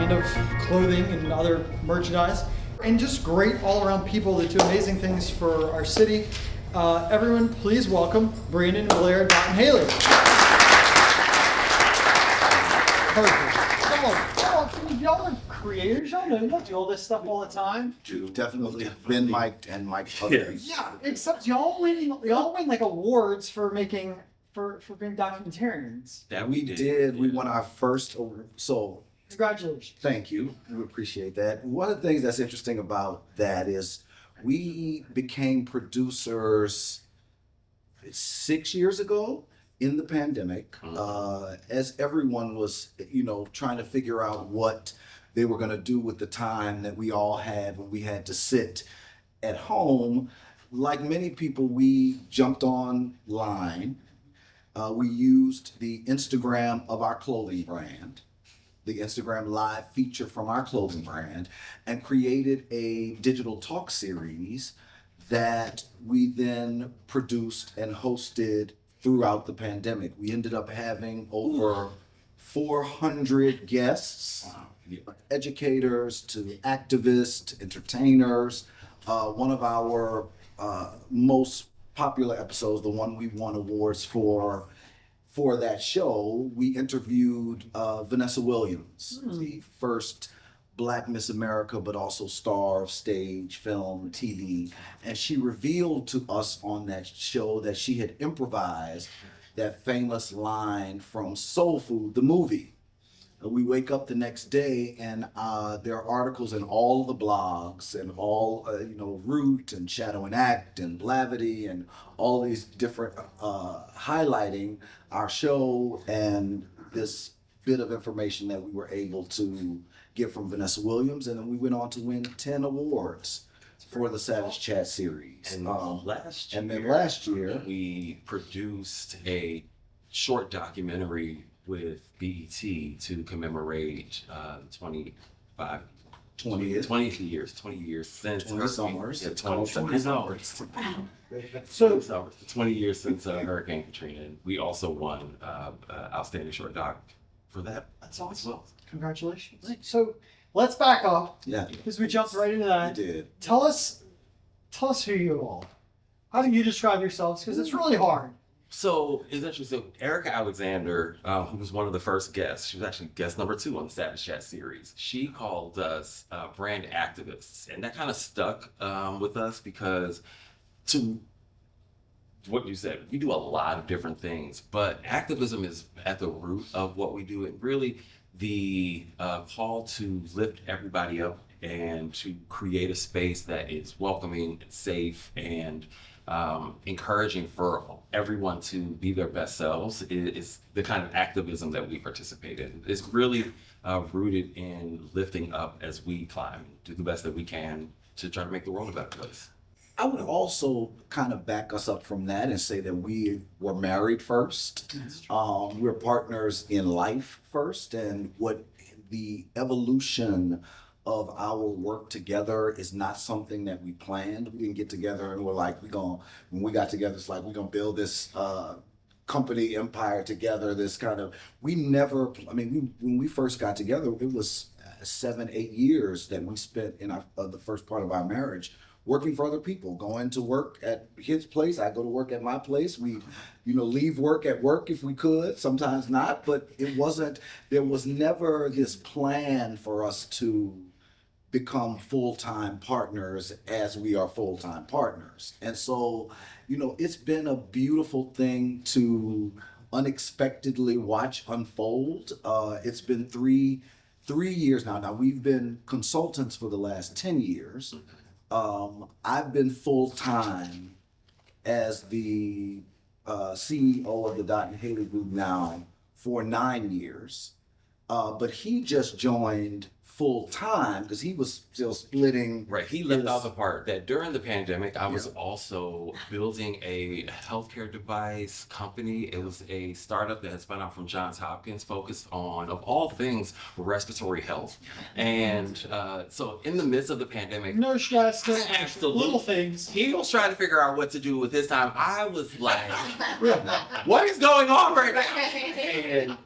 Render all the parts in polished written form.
brand of clothing and other merchandise, and just great all-around people that do amazing things for our city. Everyone, please welcome Brandon and Blair Dottin-Haley. Perfect. Come on, y'all are creators. Y'all know you do all this stuff all the time. You've definitely been mic'd and mic'd others. Yeah, except y'all win like awards for making for being documentarians. That we did. We won our first award. So Congratulations. thank you. We appreciate that. One of the things that's interesting about that is we became producers 6 years ago in the pandemic, as everyone was, trying to figure out what they were going to do with the time that we all had when we had to sit at home. Like many people, we jumped online. We used the Instagram of our clothing brand, the Instagram live feature from our clothing brand, and created a digital talk series that we then produced and hosted throughout the pandemic. We ended up having over 400 guests, educators to activists, entertainers. One of our most popular episodes, the one we won awards for that show, we interviewed Vanessa Williams, the first Black Miss America, but also star of stage, film, TV. And she revealed to us on that show that she had improvised that famous line from Soul Food, the movie. We wake up the next day and there are articles in all the blogs and all, Root and Shadow and Act and Blavity and all these different highlighting our show and this bit of information that we were able to get from Vanessa Williams. And then we went on to win 10 awards for the Savage Chat series. And last year we produced a short documentary with BET to commemorate 20 years since 20 summers. Yeah, 20 summers. So 20 years since Hurricane Katrina. And we also won Outstanding Short Doc for that. that's awesome. Congratulations. So let's back up. Yeah. Because we jumped right into that. We did. Tell us who you are. How do you describe yourselves? Because it's really hard. So it's interesting. So Erica Alexander, who was one of the first guests, she was actually guest number 2 on the Savage Chat series. She called us brand activists, and that kind of stuck with us because, to what you said, we do a lot of different things, but activism is at the root of what we do. And really, the call to lift everybody up and to create a space that is welcoming and safe and encouraging for everyone to be their best selves is the kind of activism that we participate in. It's really rooted in lifting up as we climb, do the best that we can to try to make the world a better place. I would also kind of back us up from that and say that we were married first. We're partners in life first, and what the evolution of our work together is not something that we planned. We didn't get together and we're like, when we got together, it's like, we're gonna build this company empire together, when we first got together, it was 7-8 years that we spent in the first part of our marriage working for other people, going to work at his place, I go to work at my place. We, leave work at work if we could, sometimes not, but there was never this plan for us to become full-time partners as we are full-time partners. And so, it's been a beautiful thing to unexpectedly watch unfold. It's been three years now. Now, we've been consultants for the last 10 years. I've been full-time as the CEO of the Dottin-Haley Group now for 9 years. But he just joined full-time because he was still splitting. Right, he left out the part that during the pandemic, I was also building a healthcare device company. It was a startup that had spun out from Johns Hopkins, focused on, of all things, respiratory health. And so in the midst of the pandemic, No stress, absolutely, little things. he was trying to figure out what to do with his time. I was like, what is going on right now? And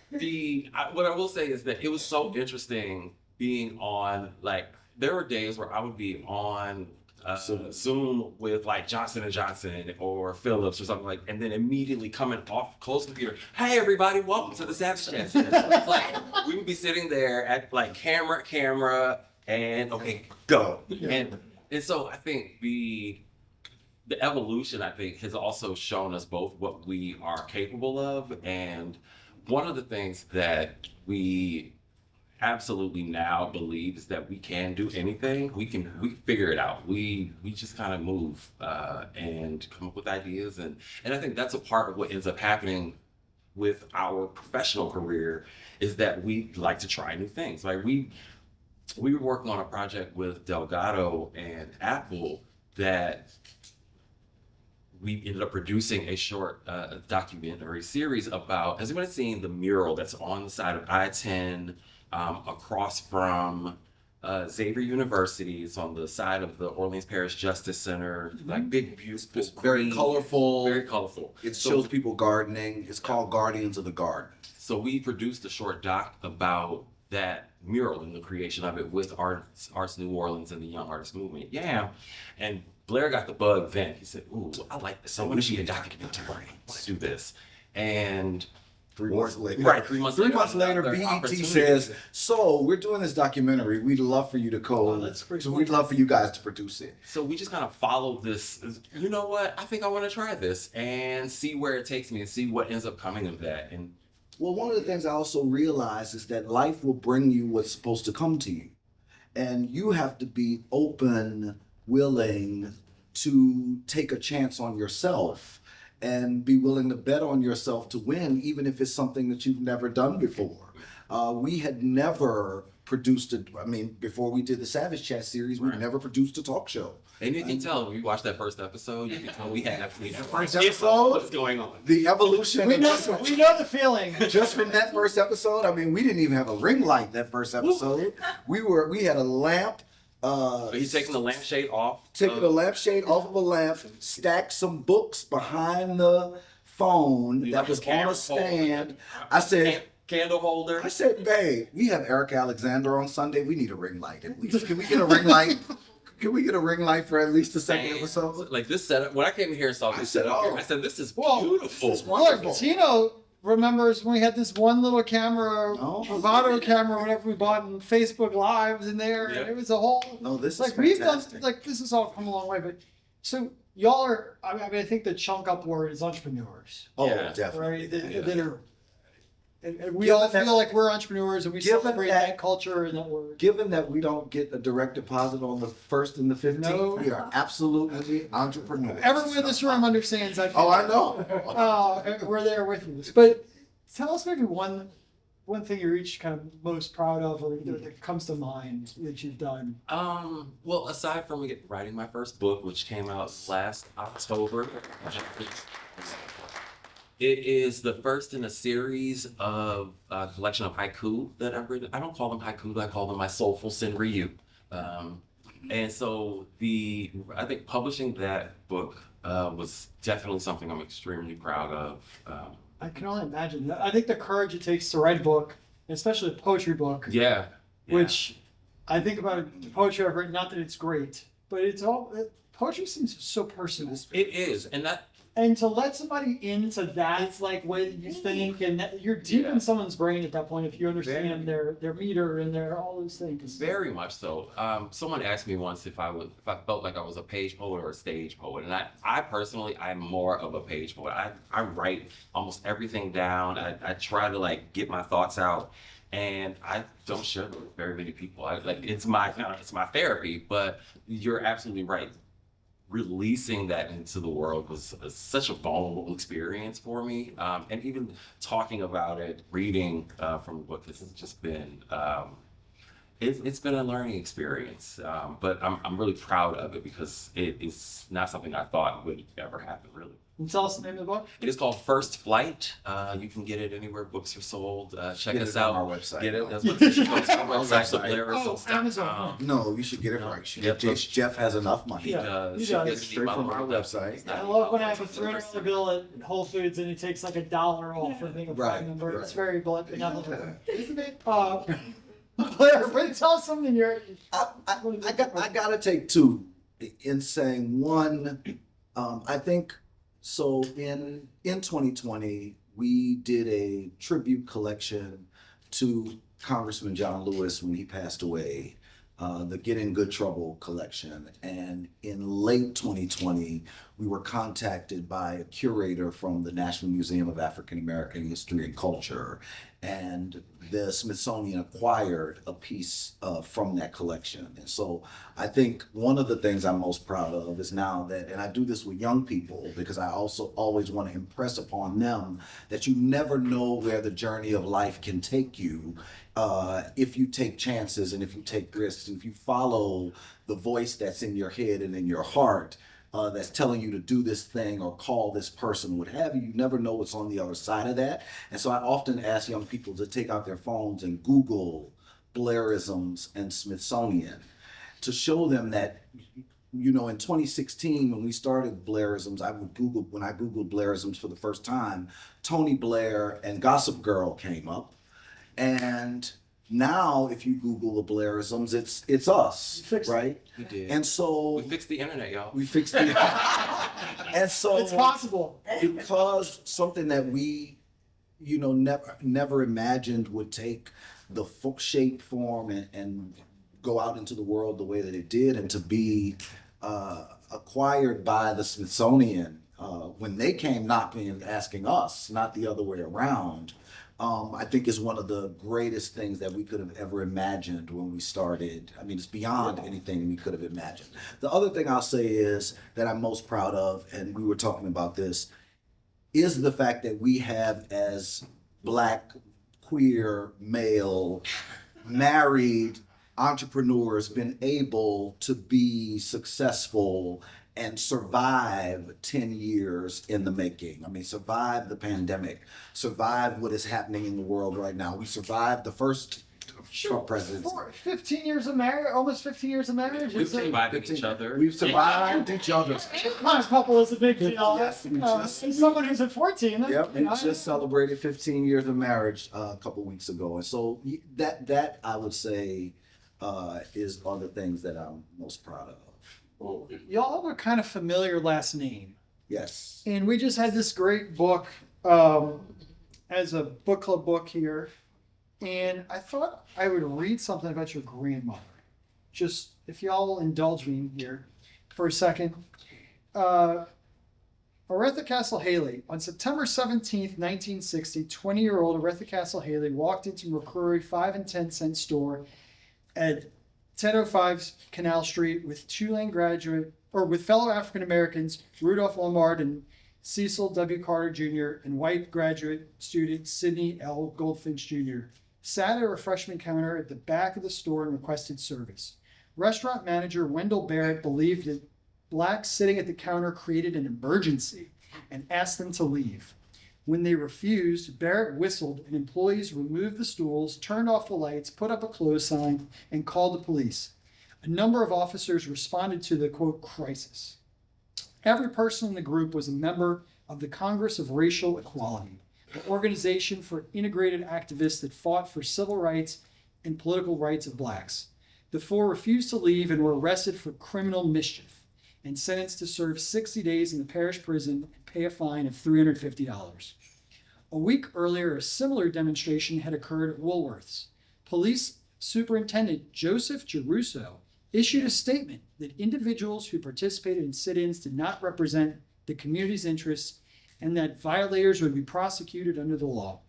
What I will say is that it was so interesting being on, like, there were days where I would be on Zoom with like Johnson and Johnson or Phillips or something like, and then immediately coming off close to the computer. Hey everybody, welcome to the Savage Chat. It's like we would be sitting there at like camera, and okay, go. And so I think the evolution, I think, has also shown us both what we are capable of, and one of the things that we absolutely now believe is that we can do anything. We figure it out. We just kind of move and come up with ideas, and I think that's a part of what ends up happening with our professional career, is that we like to try new things. Like we were working on a project with Delgado and Apple that we ended up producing a short documentary series about. Has anyone seen the mural that's on the side of I-10 across from Xavier University? It's on the side of the Orleans Parish Justice Center. Like big, beautiful, It's very colorful. Very colorful. It shows people gardening. It's called Guardians of the Garden. So we produced a short doc about that mural and the creation of it with Arts New Orleans and the Young Artist Movement. Yeah. And Blair got the bug then. He said, ooh, I like this. I want to be a documentary. I want to do this. And 3 months later. Right, 3 months later. 3 months later, BET says, so we're doing this documentary. We'd love for you to so we'd love for you guys to produce it. So we just kind of followed this. You know what? I think I want to try this and see where it takes me and see what ends up coming of that. And well, one of the things I also realize is that life will bring you what's supposed to come to you. And you have to be open, willing to take a chance on yourself and be willing to bet on yourself to win, even if it's something that you've never done before. We had never produced before we did the Savage Chat series, we never produced a talk show. And you can tell when you watch that first episode, you can tell we had first episode, what's going on. The evolution. We know the feeling. Just from that first episode, we didn't even have a ring light that first episode. We had a lamp. He's taking the lampshade off. Taking the lampshade off of a lamp, stacked some books behind the phone that was on a stand. I said, candle holder. I said, babe, we have Eric Alexander on Sunday. We need a ring light at least. Can we get a ring light? Can we get a ring light for at least the second episode? Like this setup. When I came here and saw this setup, I said, "This is beautiful." This is wonderful. Look, Tino remembers when we had this one little camera, bravado camera, whenever we bought in Facebook Lives in there. Yeah. And it was a whole. No, this is like fantastic. we've done. Like this has all come a long way, but so y'all are. I think the chunk up word is entrepreneurs. Oh, Yeah. definitely. Right? That are. And we all feel like we're entrepreneurs and we celebrate that culture and that word. Given that we don't get a direct deposit on the 1st and the 15th, No. we are absolutely entrepreneurs. Everyone in this room understands. I know. And we're there with you. But tell us maybe one thing you're each kind of most proud of, or that comes to mind that you've done. Well, aside from writing my first book, which came out last October, it is the first in a series of a collection of haiku that I've written. I don't call them haiku, I call them my soulful senryu. And so I think publishing that book was definitely something I'm extremely proud of. I can only imagine. I think the courage it takes to write a book, especially a poetry book, Yeah. which I think about the poetry I've written, not that it's great, but poetry seems so personal. It is. And to let somebody into that's like what you think, and you're deep in someone's brain at that point if you understand their meter and their all those things. Very much so. Someone asked me once if I felt like I was a page poet or a stage poet, and I personally, I'm more of a page poet. I write almost everything down. I try to get my thoughts out, and I don't share them with very many people. It's my therapy. But you're absolutely right. Releasing that into the world was such a vulnerable experience for me, and even talking about it, reading from the book, this has just been it's been a learning experience. But I'm really proud of it because it is not something I thought would ever happen, really. Can you tell us the name of the book? It is called First Flight. You can get it anywhere books are sold. Check Get us it out. on our website. Get it. That's what it's called. Our website, Oh, Amazon. No, you should get it right. Yep. Jeff has enough money. He Yeah, does. he does. Gets Straight from our website. I love when I have a $300 bill at Whole Foods and he takes like $1 off for being a Prime Right, member. right. It's very benevolent, isn't it? Blair, but tell us something here. I gotta take two in saying one. I think so. In 2020, we did a tribute collection to Congressman John Lewis when he passed away. The Get in Good Trouble collection. And in late 2020, we were contacted by a curator from the National Museum of African American History and Culture. And the Smithsonian acquired a piece from that collection. And so I think one of the things I'm most proud of is now that, and I do this with young people because I also always want to impress upon them that you never know where the journey of life can take you if you take chances and if you take risks, and if you follow the voice that's in your head and in your heart that's telling you to do this thing or call this person, what have you. You never know what's on the other side of that. And so I often ask young people to take out their phones and Google Blairisms and Smithsonian to show them that, you know, in 2016, when we started Blairisms, when I Googled Blairisms for the first time, Tony Blair and Gossip Girl came up. And now, if you Google the Blairisms, it's us, right? We did. And so we fixed the internet, y'all. we fixed it. And so It's possible. because something that we, you know, never imagined would take the shape, form, and go out into the world the way that it did, and to be acquired by the Smithsonian when they came knocking and asking us, not the other way around. I think is one of the greatest things that we could have ever imagined when we started. I mean, it's beyond anything we could have imagined. The other thing I'll say is that I'm most proud of, and we were talking about this, is the fact that we have, as Black, queer, male, married entrepreneurs, been able to be successful and survive 10 years in the making. I mean, survive the pandemic, survive what is happening in the world right now. We survived the first Trump presidency. 15 years of marriage, almost 15 years of marriage. We've survived each other. We've survived each other. My couple is a big deal. Yes, we just- And someone who's at 14. Yep, we you know, just celebrated 15 years of marriage a couple weeks ago. And so that I would say is one of the things that I'm most proud of. y'all have a kind of familiar last name. Yes. And we just had this great book as a book club book here. And I thought I would read something about your grandmother. Just if y'all will indulge me here for a second. Aretha Castle Haley. On September 17th, 1960, 20-year-old Aretha Castle Haley walked into McCrory 5 and 10 cent store at 1005 Canal Street with with fellow African Americans Rudolph Lombard and Cecil W. Carter Jr. and white graduate student Sidney L. Goldfinch Jr. sat at a refreshment counter at the back of the store and requested service. Restaurant manager Wendell Barrett believed that blacks sitting at the counter created an emergency and asked them to leave. When they refused, Barrett whistled and employees removed the stools, turned off the lights, put up a close sign, and called the police. A number of officers responded to the, quote, crisis. Every person in the group was a member of the Congress of Racial Equality, an organization for integrated activists that fought for civil rights and political rights of blacks. The four refused to leave and were arrested for criminal mischief and sentenced to serve 60 days in the parish prison and pay a fine of $350. A week earlier, a similar demonstration had occurred at Woolworths. Police Superintendent Joseph Geruso issued a statement that individuals who participated in sit-ins did not represent the community's interests and that violators would be prosecuted under the law.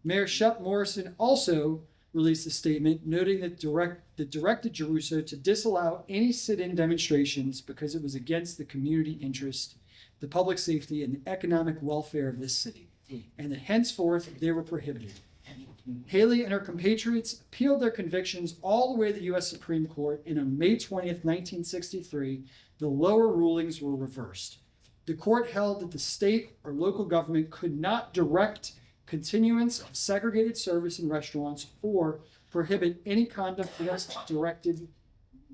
Mayor Shep Morrison also released a statement noting that directed Geruso to disallow any sit-in demonstrations because it was against the community interest, the public safety, and the economic welfare of this city, and that henceforth they were prohibited. Haley and her compatriots appealed their convictions all the way to the U.S. Supreme Court, and on May 20th, 1963, the lower rulings were reversed. The court held that the state or local government could not direct continuance of segregated service in restaurants or prohibit any conduct directed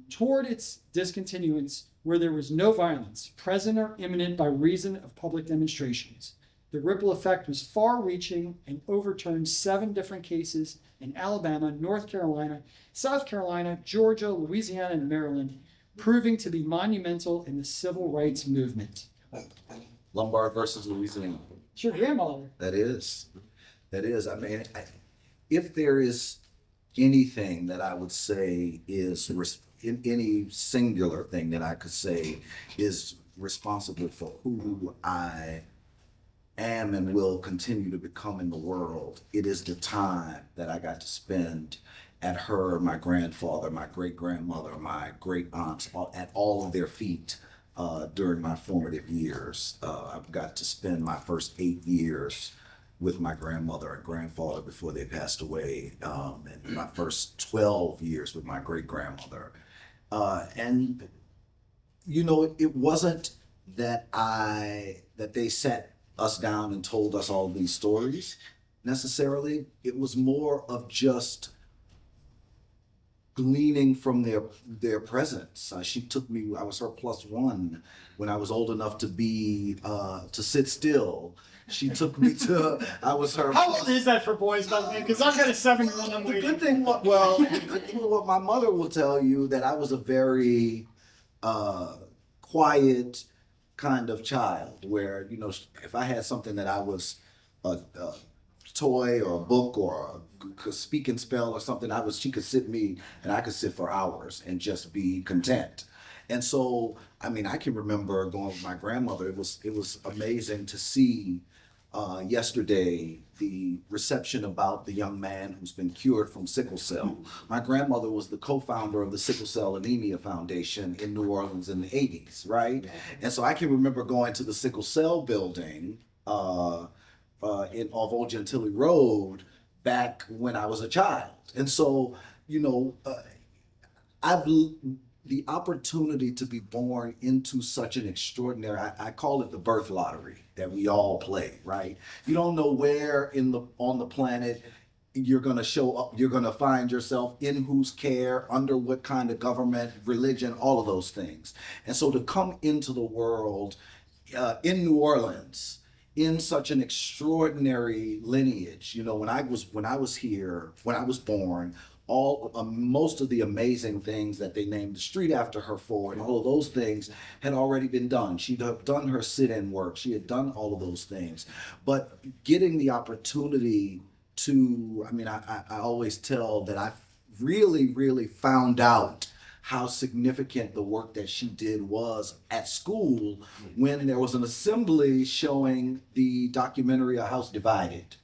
toward its discontinuance where there was no violence present or imminent by reason of public demonstrations. The ripple effect was far-reaching and overturned 7 different cases in Alabama, North Carolina, South Carolina, Georgia, Louisiana, and Maryland, proving to be monumental in the civil rights movement. Lombard versus Louisiana. It's your grandmother. That is. I mean, if there is anything that I would say is in any singular thing that I could say is responsible for who I am and will continue to become in the world, it is the time that I got to spend at her, my grandfather, my great-grandmother, my great-aunts, at all of their feet during my formative years. I've got to spend my first 8 years with my grandmother and grandfather before they passed away, and my first 12 years with my great-grandmother. And, you know, it wasn't that they sat us down and told us all these stories necessarily. It was more of just gleaning from their presence. She took me, I was her +1 when I was old enough to be, to sit still. She took me to, I was her. How old is that for boys, by the way? Because I've got a 7-year-old I'm The waiting. good thing, well, what my mother will tell you, that I was a very quiet kind of child, where, you know, if I had something that I was a toy or a book or a speak and spell or something, she could sit me and I could sit for hours and just be content. And so, I mean, I can remember going with my grandmother. It was amazing to see yesterday the reception about the young man who's been cured from sickle cell. My grandmother was the co-founder of the Sickle Cell Anemia Foundation in New Orleans in the 80s, right? And so I can remember going to the sickle cell building off Old Gentilly Road back when I was a child. And so, you know, the opportunity to be born into such an extraordinary, I call it the birth lottery that we all play, right? You don't know where on the planet you're gonna show up, you're gonna find yourself, in whose care, under what kind of government, religion, all of those things. And so to come into the world in New Orleans, in such an extraordinary lineage, you know, when I was here, when I was born, most of the amazing things that they named the street after her for and all of those things had already been done. She'd have done her sit-in work. She had done all of those things. But getting the opportunity to, I mean, I always tell that I really, really found out how significant the work that she did was at school when there was an assembly showing the documentary A House Divided.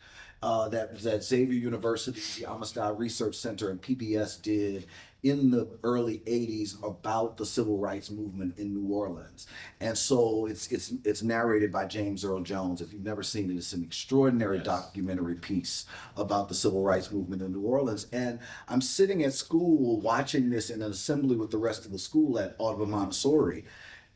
That was at Xavier University, the Amistad Research Center, and PBS did in the early 80s about the civil rights movement in New Orleans. And so it's narrated by James Earl Jones. If you've never seen it, it's an extraordinary documentary piece about the civil rights movement in New Orleans. And I'm sitting at school watching this in an assembly with the rest of the school at Audubon Montessori.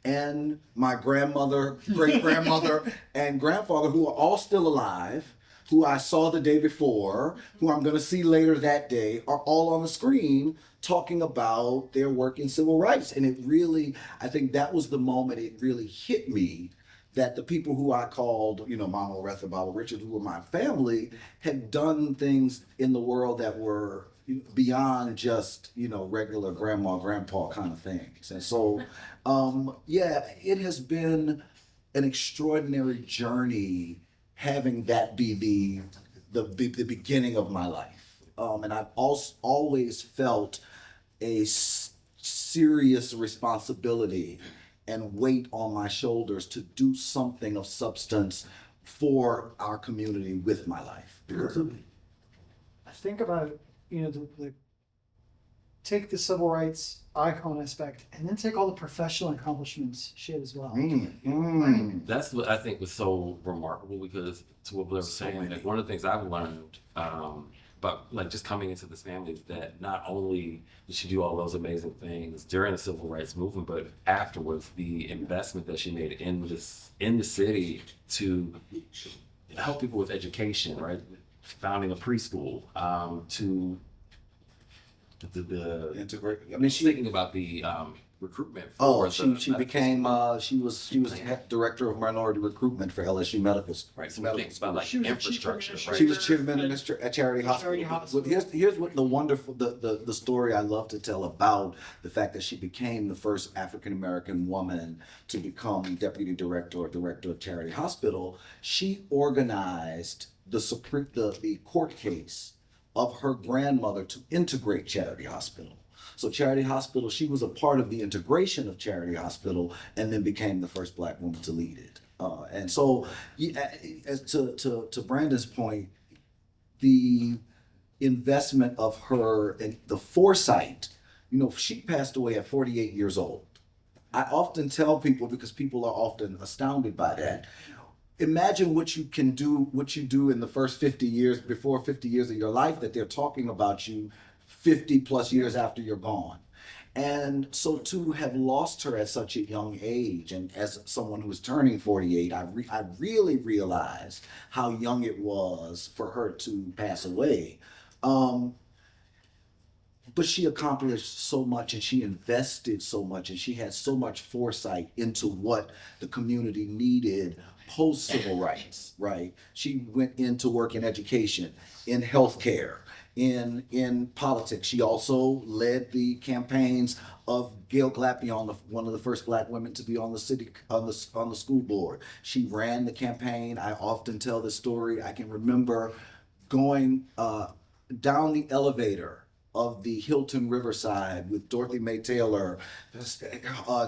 And my grandmother, great-grandmother, and grandfather, who are all still alive, who I saw the day before, who I'm gonna see later that day, are all on the screen talking about their work in civil rights. And it really, I think that was the moment it really hit me that the people who I called, you know, Mama Oretha, Baba Richard, who were my family, had done things in the world that were beyond just, you know, regular grandma, grandpa kind of things. And so, yeah, it has been an extraordinary journey having that be the beginning of my life. And I've always felt a serious responsibility and weight on my shoulders to do something of substance for our community with my life. I think about, you know, take the civil rights icon aspect and then take all the professional accomplishments she had as well. That's what I think was so remarkable, because to what Blair was saying, like one of the things I've learned about like just coming into this family that not only did she do all those amazing things during the civil rights movement, but afterwards, the investment that she made in the city to help people with education, right? Founding a preschool, to the Integrate. I I mean, mean, she. thinking about the recruitment. Oh, For she the became medical school. she was head director of minority recruitment for LSU Medical. Right. So we think about like She was the chief infrastructure, administrator. right? She was chief administrator at Charity Charity Hospital. Hospital. But here's what the wonderful the story I love to tell about the fact that she became the first African American woman to become deputy director or director of Charity Hospital. She organized the court case of her grandmother to integrate Charity Hospital. So Charity Hospital, she was a part of the integration of Charity Hospital, and then became the first Black woman to lead it. And so, as to Brandon's point, the investment of her and the foresight, she passed away at 48 years old. I often tell people, because people are often astounded by that, imagine what you do in the first 50 years, before 50 years of your life, that they're talking about you 50 plus years after you're gone. And so to have lost her at such a young age, and as someone who was turning 48, I really realized how young it was for her to pass away. But she accomplished so much, and she invested so much, and she had so much foresight into what the community needed post-civil rights, right? She went into work in education, in healthcare, in politics. She also led the campaigns of Gail Glapion, one of the first Black women to be on the school board. She ran the campaign. I often tell this story. I can remember going down the elevator of the Hilton Riverside with Dorothy Mae Taylor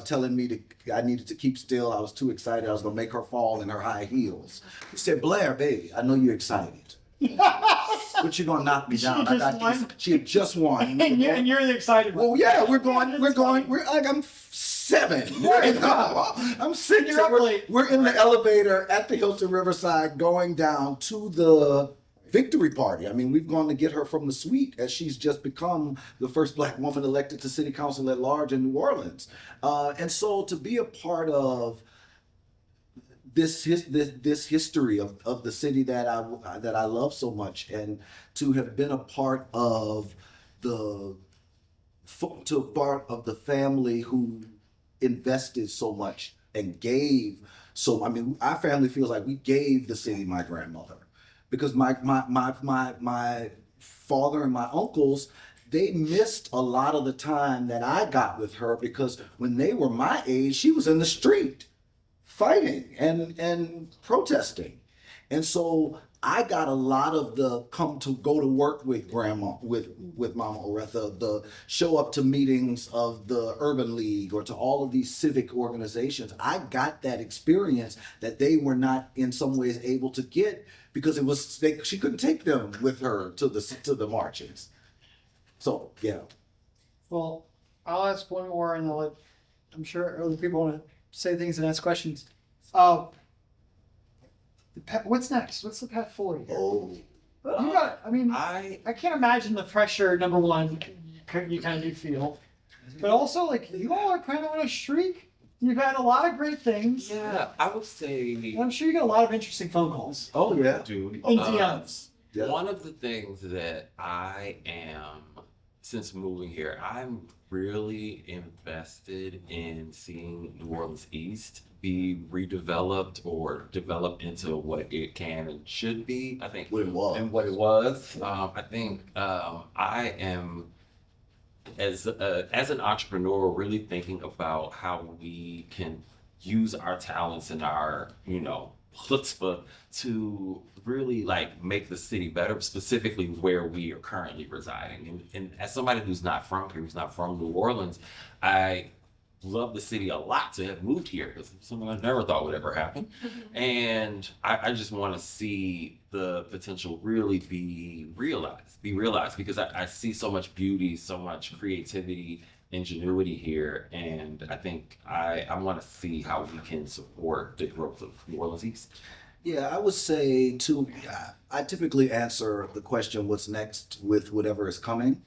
telling me I needed to keep still. I was too excited. I was going to make her fall in her high heels. She said, "Blair, baby, I know you're excited. But you're gonna knock me down." She just won? She had just won. And you're the excited one. Well, yeah, we're like, I'm 7. I'm 6. You're up late. We're in the elevator at the Hilton Riverside going down to the victory party. I mean, we've gone to get her from the suite, as she's just become the first Black woman elected to city council at large in New Orleans. And so to be a part of this history of the city that I love so much, and to have been a part of the family who invested so much and gave so. I mean, our family feels like we gave the city my grandmother, because my father and my uncles, they missed a lot of the time that I got with her, because when they were my age, she was in the street fighting and protesting. And so I got a lot of the go to work with grandma, with Mama Oretha, the show up to meetings of the Urban League or to all of these civic organizations. I got that experience that they were not in some ways able to get, because she couldn't take them with her to the marches. So yeah. Well, I'll ask one more, and I'm sure other people want to say things and ask questions. What's next? What's the path forward here? Oh, I can't imagine the pressure, number one, you kind of do feel. But also, like, you all are kind of on a streak. You've had a lot of great things. Yeah, I would say. And I'm sure you get a lot of interesting phone calls. oh yeah. Dude. And DMs. Yeah. One of the things that I am, since moving here, I'm really invested in seeing New Orleans East be redeveloped or developed into what it can and should be. I think What it was. and what it was. I think I am, as an entrepreneur, really thinking about how we can use our talents and our chutzpah to really like make the city better, specifically where we are currently residing. And as somebody who's not from here, who's not from New Orleans, I love the city a lot to have moved here, because it's something I never thought would ever happen. And I just want to see the potential really be realized, because I see so much beauty, so much creativity, ingenuity here, and I think I want to see how we can support the growth of New Orleans East. Yeah, I would say too, I typically answer the question, what's next with whatever is coming,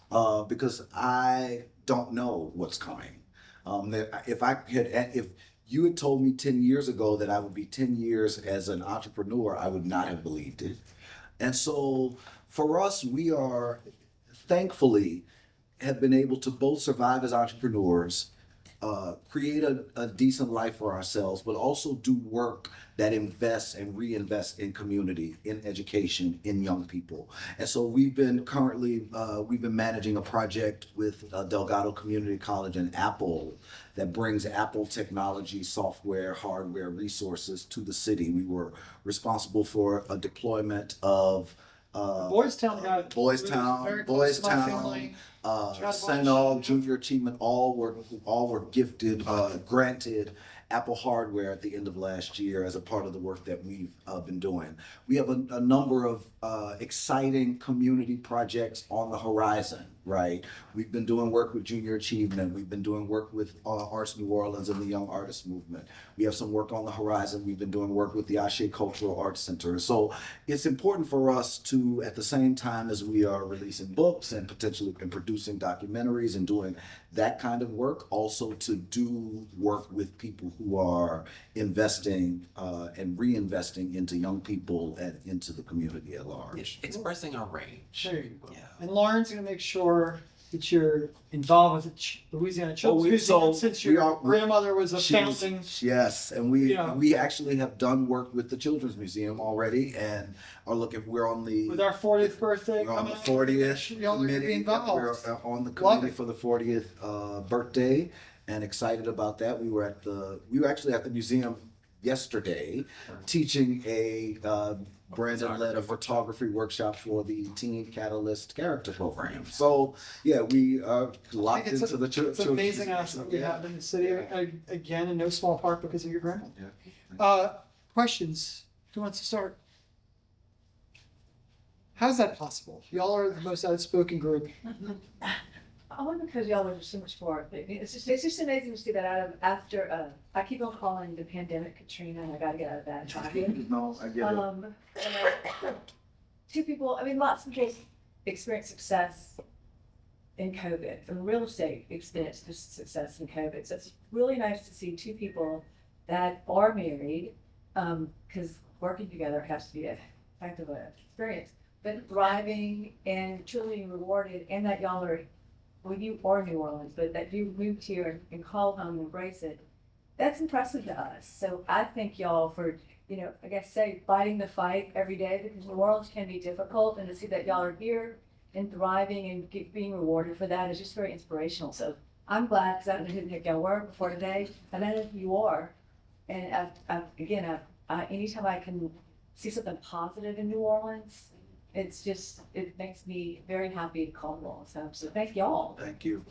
because I don't know what's coming. If you had told me 10 years ago that I would be 10 years as an entrepreneur, I would not have believed it. And so for us, we are thankfully have been able to both survive as entrepreneurs, create a decent life for ourselves, but also do work that invests and reinvests in community, in education, in young people. And so we've been managing a project with Delgado Community College and Apple that brings Apple technology, software, hardware, resources to the city. We were responsible for a deployment of Boys Town, Senegal, Junior Achievement, all were gifted, granted Apple hardware at the end of last year as a part of the work that we've been doing. We have a number of exciting community projects on the horizon, right? We've been doing work with Junior Achievement. We've been doing work with Arts New Orleans and the Young Artist Movement. We have some work on the horizon. We've been doing work with the Ashe Cultural Arts Center. So it's important for us to, at the same time as we are releasing books and potentially producing documentaries and doing that kind of work, also to do work with people who are investing and reinvesting into young people and into the community at large. Expressing our range. There you go. Yeah. And Lauren's going to make sure that you're involved with the Louisiana Children's Museum, since your grandmother was a founding. Yes, and we actually have done work with the Children's Museum already, and are looking. We're on the with our 40th birthday. We're on the 40th committee. We're on the committee for the 40th birthday, and excited about that. We were actually at the museum yesterday, teaching a Brandon led a photography workshop for the Teen Catalyst character program. So yeah, we are locked into the church. It's amazing asset we have in the city, again, in no small part because of your grandma. Yeah. Questions? Who wants to start? How's that possible? Y'all are the most outspoken group. Only because y'all are just so much for it. It's just amazing to see that after I keep on calling the pandemic Katrina, and I got to get out of that. No, I get it. Two people. I mean, lots of people experience success in COVID. And real estate experienced success in COVID. So it's really nice to see two people that are married, because working together has to be a fact of an experience, but thriving and truly rewarded, and that y'all are. Well, you are New Orleans, but that you moved here and call home and embrace it, that's impressive to us. So I thank y'all for, I guess fighting the fight every day, because New Orleans can be difficult, and to see that y'all are here and thriving and being rewarded for that is just very inspirational. So I'm glad, because I didn't know who the heck y'all were before today, and I know who you are. And anytime I can see something positive in New Orleans, it makes me very happy to call you all. So thank y'all. Thank you.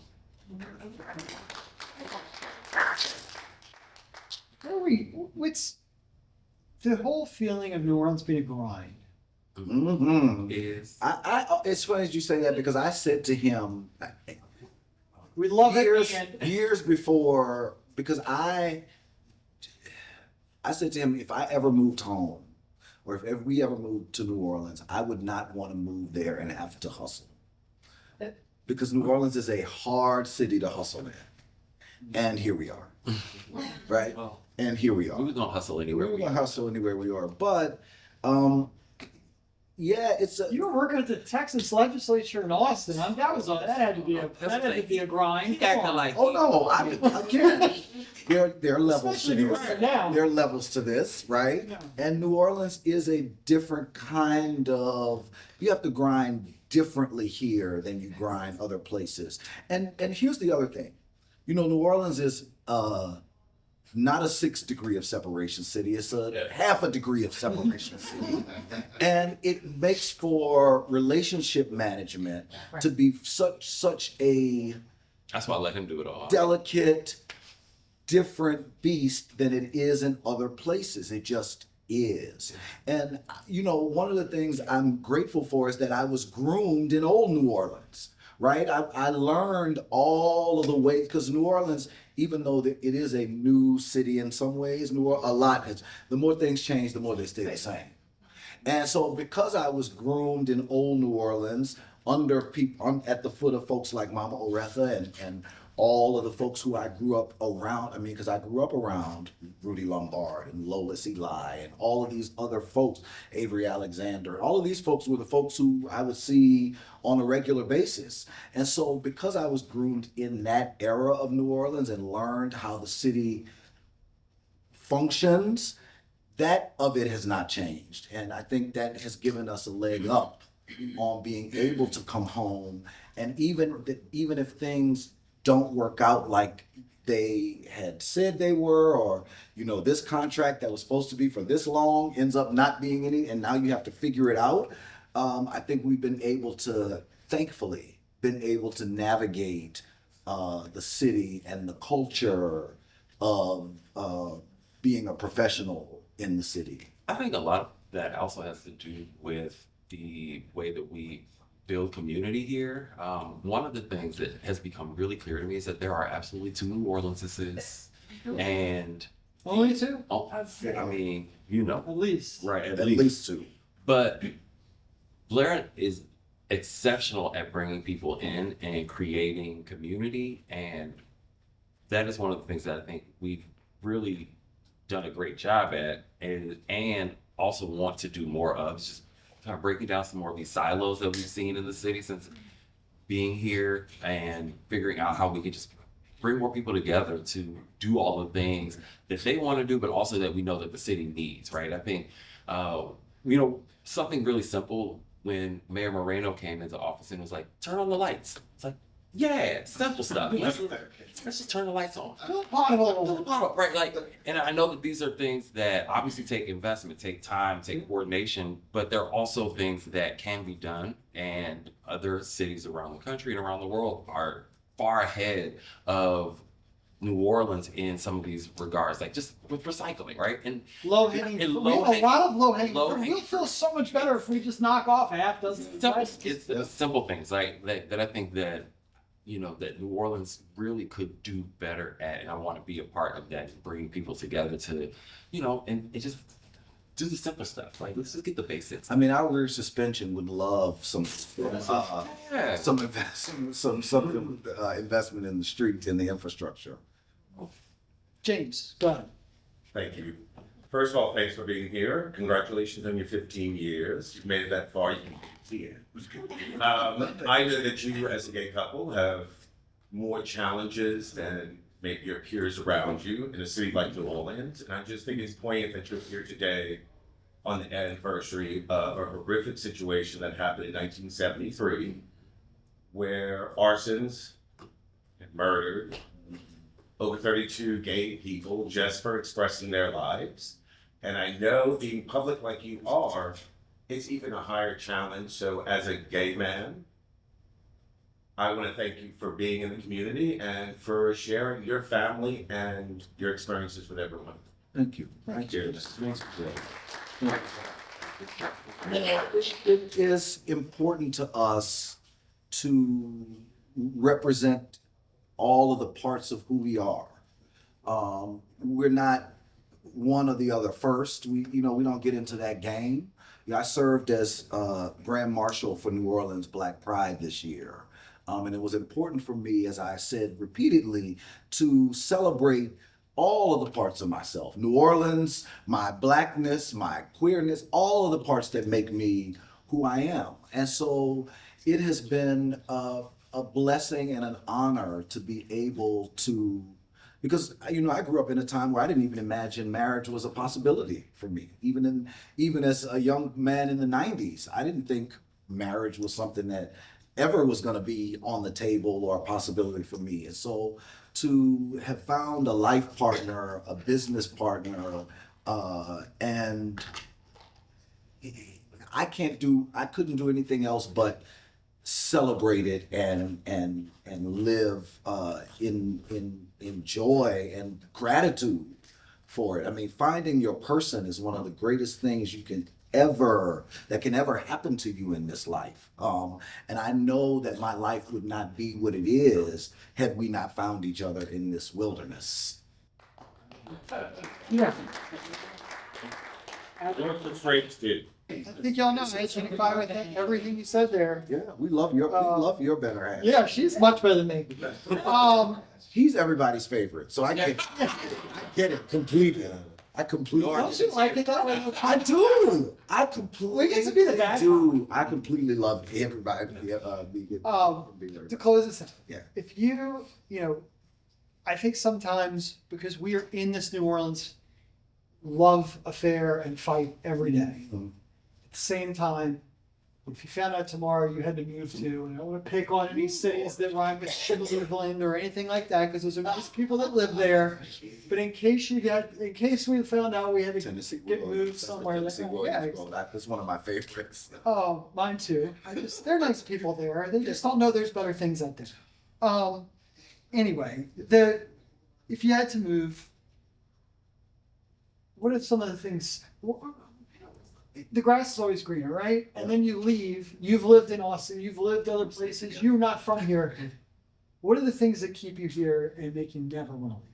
What's the whole feeling of New Orleans being a grind? Mm-hmm. It's funny as you say that, because I said to him, we love years before, because I said to him, if I ever moved home, or if we ever moved to New Orleans, I would not want to move there and have to hustle. Because New Orleans is a hard city to hustle in. And here we are. Right? And here we are. We were going to hustle anywhere. We were going to hustle anywhere we are. But, it's a... You were working at the Texas legislature in Austin. That had to be a grind. Oh no! Again, there are levels to this. Right now. There are levels to this, right? Yeah. And New Orleans is a different kind of. You have to grind differently here than you grind other places. And here's the other thing, New Orleans is not a 6 degree of separation city. It's a half a degree of separation city. And it makes for relationship management to be such a that's why I let him do it all. Delicate, different beast than it is in other places. It just is. And one of the things I'm grateful for is that I was groomed in old New Orleans, right? I learned all of the ways, because New Orleans, even though it is a new city in some ways, the more things change, the more they stay the same. And so because I was groomed in old New Orleans under people, at the foot of folks like Mama Oretha and all of the folks who I grew up around, because I grew up around Rudy Lombard and Lolis Eli and all of these other folks, Avery Alexander, all of these folks were the folks who I would see on a regular basis. And so because I was groomed in that era of New Orleans and learned how the city functions, that of it has not changed. And I think that has given us a leg up on being able to come home. And even if things don't work out like they had said they were, or this contract that was supposed to be for this long ends up not being any, and now you have to figure it out. I think we've thankfully been able to navigate the city and the culture of being a professional in the city. I think a lot of that also has to do with the way that we build community here. One of the things that has become really clear to me is that there are absolutely 2 New Orleanses, and Only 2? oh, I mean, At least. right, At least 2. But Blair is exceptional at bringing people in and creating community, and that is one of the things that I think we've really done a great job at, and also want to do more of. It's just kind of breaking down some more of these silos that we've seen in the city since being here, and figuring out how we can just bring more people together to do all the things that they want to do, but also that we know that the city needs, right? I think, something really simple when Mayor Moreno came into office and was like, turn on the lights. It's like, yeah, simple stuff. Let's just turn the lights on. Right, and I know that these are things that obviously take investment, take time, take coordination, but they're also things that can be done, and other cities around the country and around the world are far ahead of New Orleans in some of these regards, like just with recycling, right? And Low-hanging. and We have a lot of low-hanging. low-hanging We'll feel so much better if we just knock off half dozen. it's the simple things like that I think that that New Orleans really could do better at, and I want to be a part of that, bringing people together to, and just do the simple stuff. Like, let's just get the basics. Our suspension would love some Yeah. investment in the streets and the infrastructure. James, go ahead. Thank you. First of all, thanks for being here. Congratulations on your 15 years. You've made it that far. You can see it. I know that you, as a gay couple, have more challenges than maybe your peers around you in a city like New Orleans. And I just think it's poignant that you're here today on the anniversary of a horrific situation that happened in 1973, where arsons murdered over 32 gay people just for expressing their lives. And I know being public like you are, it's even a higher challenge. So as a gay man, I want to thank you for being in the community and for sharing your family and your experiences with everyone. Thank you. Thank you. It is important to us to represent all of the parts of who we are. We're not one or the other first. We don't get into that game. I served as Grand Marshal for New Orleans Black Pride this year. And it was important for me, as I said repeatedly, to celebrate all of the parts of myself. New Orleans, my Blackness, my queerness, all of the parts that make me who I am. And so it has been a blessing and an honor to be able to, because I grew up in a time where I didn't even imagine marriage was a possibility for me. Even as a young man in the 90s, I didn't think marriage was something that ever was going to be on the table or a possibility for me. And so to have found a life partner, a business partner, and I couldn't do anything else but celebrate it and live in joy and gratitude for it. Finding your person is one of the greatest things you can can ever happen to you in this life. And I know that my life would not be what it is had we not found each other in this wilderness. Yeah. What's the traits did? I think y'all know I identify with everything you said there. Yeah, we love your better half. Yeah, she's much better than me. He's everybody's favorite, so I get it completely. I completely. Don't you like it that way? I do. I completely. We get to be the bad do. I completely love everybody. To close this out, Yeah. if you know, I think sometimes because we are in this New Orleans love affair and fight every day. Mhm. At the same time, if you found out tomorrow you had to move to, and I don't want to pick on any cities that rhyme with Cleveland or anything like that, because those are nice people that live there. But in case we found out we had to Tennessee get moved somewhere, Tennessee like, Williams yeah, Road. That's one of my favorites. oh, mine too. They're nice people there. They just don't know there's better things out there. Anyway, if you had to move, what are some of the things? The grass is always greener, right? And then you leave. You've lived in Austin. You've lived other places. You're not from here. What are the things that keep you here and make you never want to leave?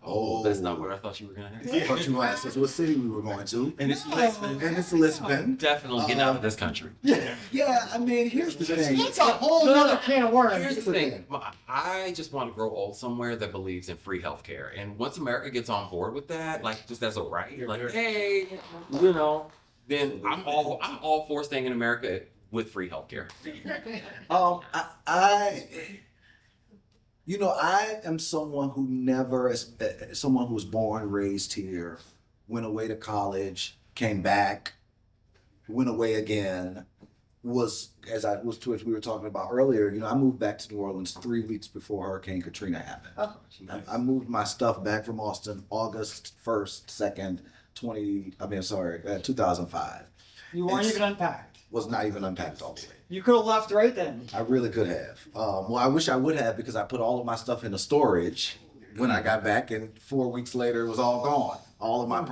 Oh, that's not what I thought you were gonna I thought you asked us what city we were going to. And it's Lisbon. And it's Lisbon. Definitely getting out of this country. Yeah, I mean, here's the thing. That's a whole other can of worms. Here's the thing. I just want to grow old somewhere that believes in free healthcare. And once America gets on board with that, like just as a right, like, hey, you know, then I'm all for staying in America with free healthcare. I am someone who never, someone who was born, raised here, went away to college, came back, went away again, as we were talking about earlier, I moved back to New Orleans 3 weeks before Hurricane Katrina happened. I moved my stuff back from Austin August 1st, 2nd, 2005. You weren't even unpacked. Was not even unpacked all the way. You could have left right then. I really could have. Well, I wish I would have, because I put all of my stuff in the storage when I got back, and 4 weeks later it was all gone. All of my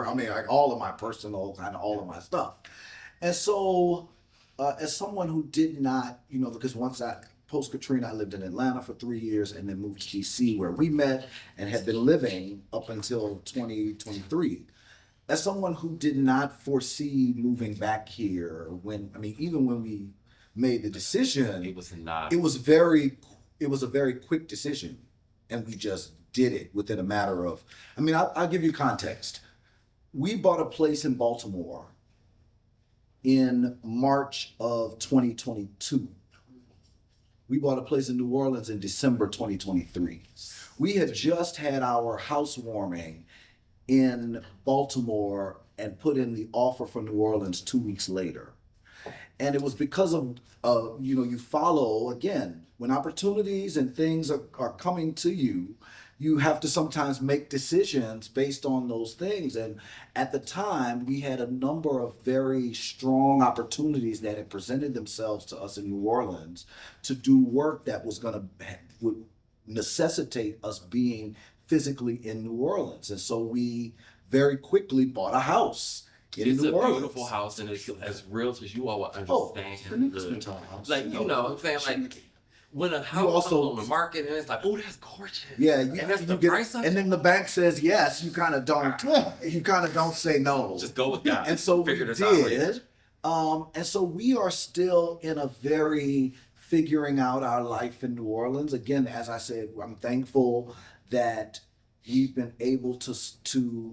personal, kind of all of my stuff. And so, as someone who did not, because post Katrina, I lived in Atlanta for 3 years and then moved to DC where we met and had been living up until 2023. As someone who did not foresee moving back here, even when we made the decision, it was a very quick decision, and we just did it within a matter of, I'll give you context. We bought a place in Baltimore in March of 2022. We bought a place in New Orleans in December 2023. We had just had our housewarming in Baltimore and put in the offer for New Orleans 2 weeks later. And it was because of, you follow, again, when opportunities and things are coming to you, you have to sometimes make decisions based on those things. And at the time, we had a number of very strong opportunities that had presented themselves to us in New Orleans to do work that would necessitate us being physically in New Orleans. And so we very quickly bought a house in New Orleans. Beautiful house, and it's as real as you all will understand. Like, what I'm saying, like, when a house comes on the market and it's like, oh, that's gorgeous. Yeah, and that's the price of it. And then the bank says yes, you kind of don't say no. Just go with that. And so we did. And so we are still in a very figuring out our life in New Orleans. Again, as I said, I'm thankful that we've been able to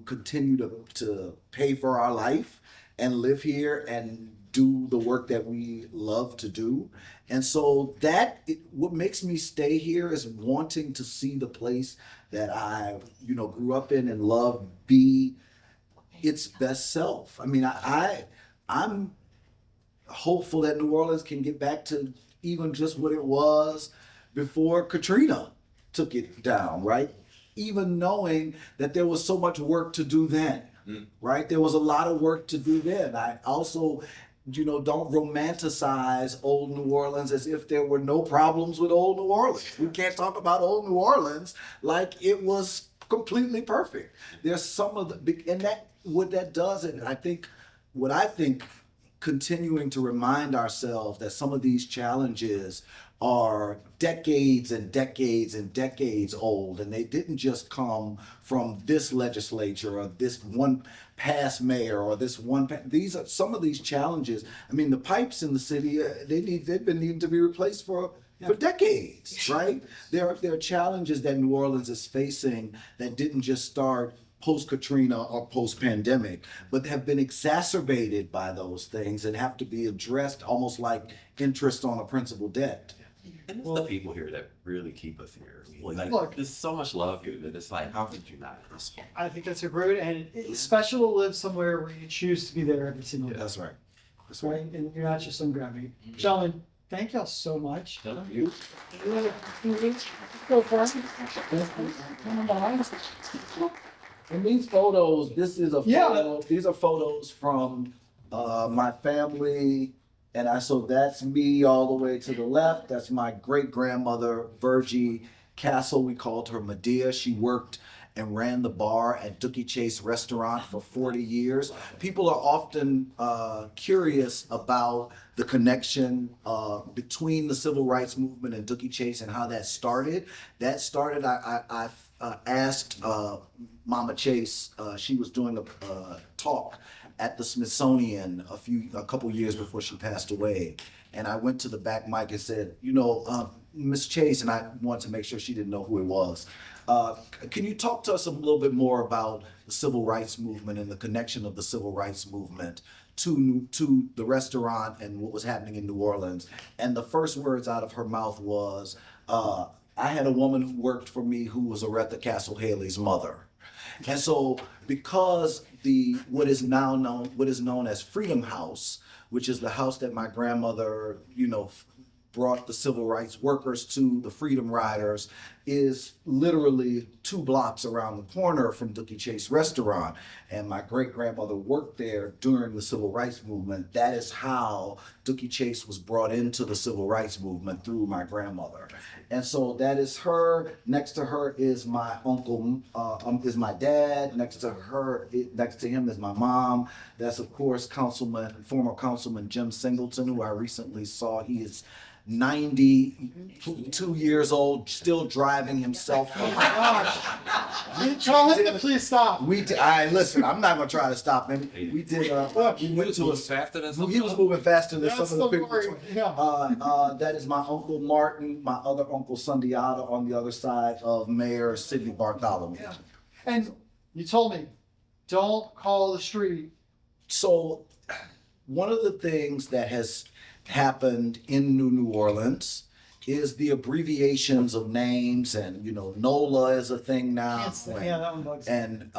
continue to pay for our life and live here and do the work that we love to do. And so what makes me stay here is wanting to see the place that I, grew up in and love be its best self. I'm hopeful that New Orleans can get back to even just what it was before Katrina took it down, right? Even knowing that there was so much work to do then, right? There was a lot of work to do then. I also, don't romanticize old New Orleans as if there were no problems with old New Orleans. We can't talk about old New Orleans like it was completely perfect. There's some of the, and what that does, and I think what I think continuing to remind ourselves that some of these challenges are decades and decades and decades old, and they didn't just come from this legislature or this one past mayor or this one. These are some of these challenges. I mean, the pipes in the city they've been needing to be replaced for decades, right? There are challenges that New Orleans is facing that didn't just start post-Katrina or post-pandemic, but have been exacerbated by those things and have to be addressed almost like interest on a principal debt. And it's the people here that really keep us here. I mean, like, Look. there's so much love here that it's like, how could you not? I think that's a great, and it's special to live somewhere where you choose to be there every single day. That's right. That's Right? And you're not just some gravity. Gentlemen, thank y'all so much. You. And these photos, this is a Yeah. photo. These are photos from my family, and so that's me all the way to the left. That's my great grandmother, Virgie Castle. We called her Medea. She worked and ran the bar at Dookie Chase Restaurant for 40 years. People are often curious about the connection between the civil rights movement and Dookie Chase and how that started. That started, I asked Mama Chase, she was doing a talk at the Smithsonian a couple years before she passed away. And I went to the back mic and said, Miss Chase, and I wanted to make sure she didn't know who it was. Can you talk to us a little bit more about the civil rights movement and the connection of the civil rights movement to the restaurant and what was happening in New Orleans? And the first words out of her mouth was, I had a woman who worked for me who was Aretha Castle Haley's mother. And so because what is known as Freedom House, which is the house that my grandmother, brought the civil rights workers to, the Freedom Riders, is literally 2 blocks around the corner from Dookie Chase Restaurant. And my great-grandmother worked there during the civil rights movement. That is how Dookie Chase was brought into the civil rights movement, through my grandmother. And so that is her. Next to her is my uncle, is my dad. Next to him is my mom. That's, of course, former Councilman Jim Singleton, who I recently saw. He is 92 years old, still driving himself. Oh my gosh. Tell him to please stop. Listen, I'm not gonna try to stop him. We did. He was moving faster than some He was moving faster than That's some of the the people. word, yeah. That is my Uncle Martin, my other Uncle Sundiata on the other side of Mayor Sidney Bartholomew. Yeah. And you told me, don't call the street. So one of the things that has happened in New Orleans is the abbreviations of names, and NOLA is a thing now. Yeah, that one bugs me. And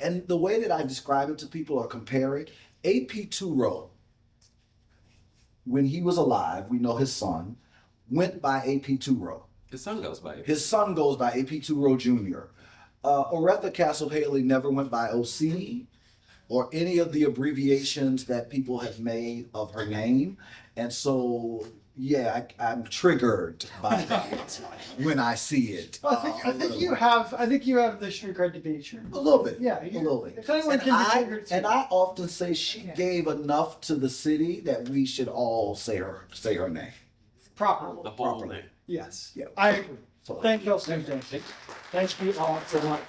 and the way that I describe it to people or compare it, AP Turo, when he was alive, we know his son, went by AP Turo. His son goes by it. His son goes by AP Turo Jr. Aretha Castle Haley never went by OC or any of the abbreviations that people have made of her name. And so, yeah, I'm triggered by that when I see it. I think you have the street cred to be true. A little bit. Yeah, a little bit. If anyone And can be triggered, and I often say she gave enough to the city that we should all say her name. properly. The whole Properly. thing. Yes. Yeah. I agree. So- Thank you all so much. Thank you all so much.